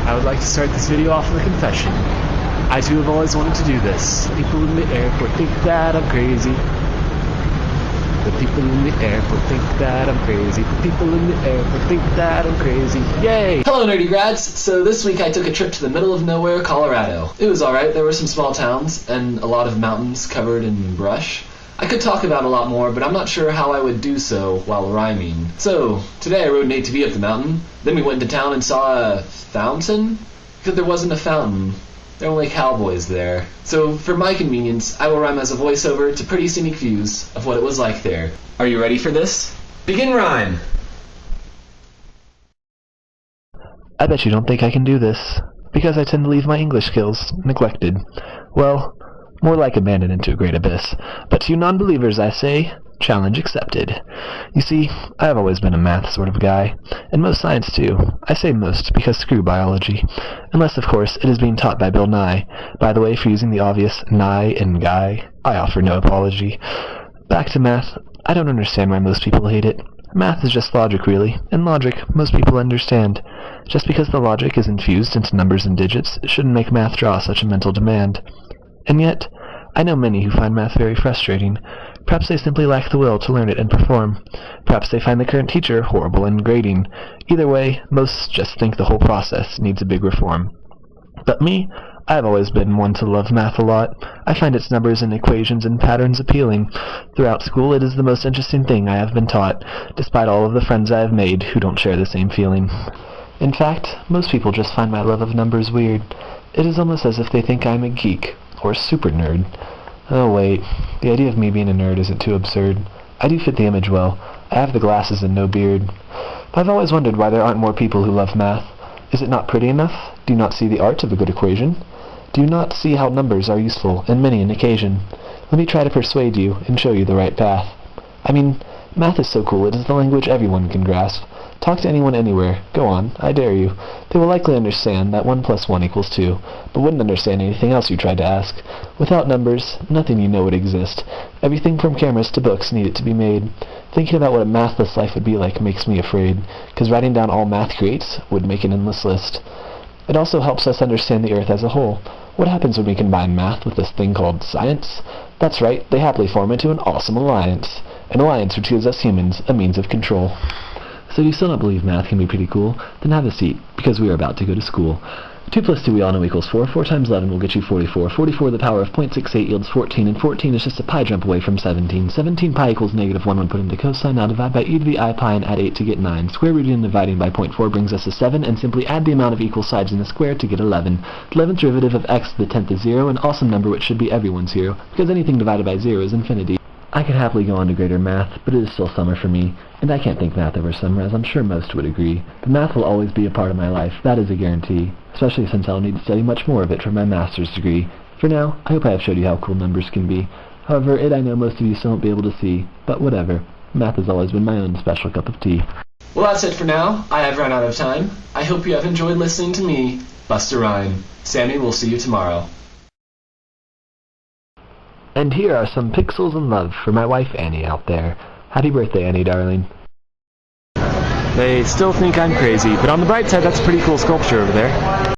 I would like to start this video off with a confession. I too have always wanted to do this. People in the airport think that I'm crazy. The people in the airport think that I'm crazy. The people in the airport think that I'm crazy. Yay! Hello, nerdy grads! So this week I took a trip to the middle of nowhere, Colorado. It was alright. There were some small towns and a lot of mountains covered in brush. I could talk about a lot more, but I'm not sure how I would do so while rhyming. So, today I rode an ATV up the mountain, then we went into town and saw a fountain? Except there wasn't a fountain. There were only cowboys there. So, for my convenience, I will rhyme as a voiceover to pretty scenic views of what it was like there. Are you ready for this? Begin rhyme! I bet you don't think I can do this, because I tend to leave my English skills neglected. Well, more like abandoned into a great abyss. But to you non-believers I say, challenge accepted. You see, I have always been a math sort of guy, and most science too. I say most because screw biology. Unless, of course, it is being taught by Bill Nye. By the way, for using the obvious Nye and Guy, I offer no apology. Back to math. I don't understand why most people hate it. Math is just logic, really, and logic most people understand. Just because the logic is infused into numbers and digits, it shouldn't make math draw such a mental demand. And yet, I know many who find math very frustrating. Perhaps they simply lack the will to learn it and perform. Perhaps they find the current teacher horrible in grading. Either way, most just think the whole process needs a big reform. But me, I've always been one to love math a lot. I find its numbers and equations and patterns appealing. Throughout school, it is the most interesting thing I have been taught, despite all of the friends I have made who don't share the same feeling. In fact, most people just find my love of numbers weird. It is almost as if they think I'm a geek, or a super nerd. Oh wait, the idea of me being a nerd isn't too absurd. I do fit the image well. I have the glasses and no beard. But I've always wondered why there aren't more people who love math. Is it not pretty enough? Do you not see the art of a good equation? Do you not see how numbers are useful in many an occasion? Let me try to persuade you and show you the right path. I mean, math is so cool it is the language everyone can grasp. Talk to anyone anywhere. Go on, I dare you. They will likely understand that 1 + 1 = 2, but wouldn't understand anything else you tried to ask. Without numbers, nothing you know would exist. Everything from cameras to books needed to be made. Thinking about what a mathless life would be like makes me afraid, because writing down all math creates would make an endless list. It also helps us understand the Earth as a whole. What happens when we combine math with this thing called science? That's right, they happily form into an awesome alliance. An alliance which gives us humans a means of control. So do you still not believe math can be pretty cool? Then have a seat, because we are about to go to school. 2 + 2 we all know equals 4. 4 times 11 will get you 44. 44 to the power of 0.68 yields 14, and 14 is just a pi jump away from 17. 17 pi equals -1 when put into cosine. Now divide by e to the I pi and add 8 to get 9. Square rooting and dividing by 0.4 brings us to 7, and simply add the amount of equal sides in the square to get 11. The 11th derivative of x to the 10th is 0, an awesome number which should be everyone's hero, because anything divided by 0 is infinity. I could happily go on to greater math, but it is still summer for me, and I can't think math over summer, as I'm sure most would agree. But math will always be a part of my life, that is a guarantee, especially since I'll need to study much more of it for my master's degree. For now, I hope I have showed you how cool numbers can be. However, I know most of you still won't be able to see, but whatever. Math has always been my own special cup of tea. Well, that's it for now. I have run out of time. I hope you have enjoyed listening to me bust a rhyme. Sammy, we'll see you tomorrow. And here are some pixels and love for my wife Annie out there. Happy birthday, Annie, darling. They still think I'm crazy, but on the bright side, that's a pretty cool sculpture over there.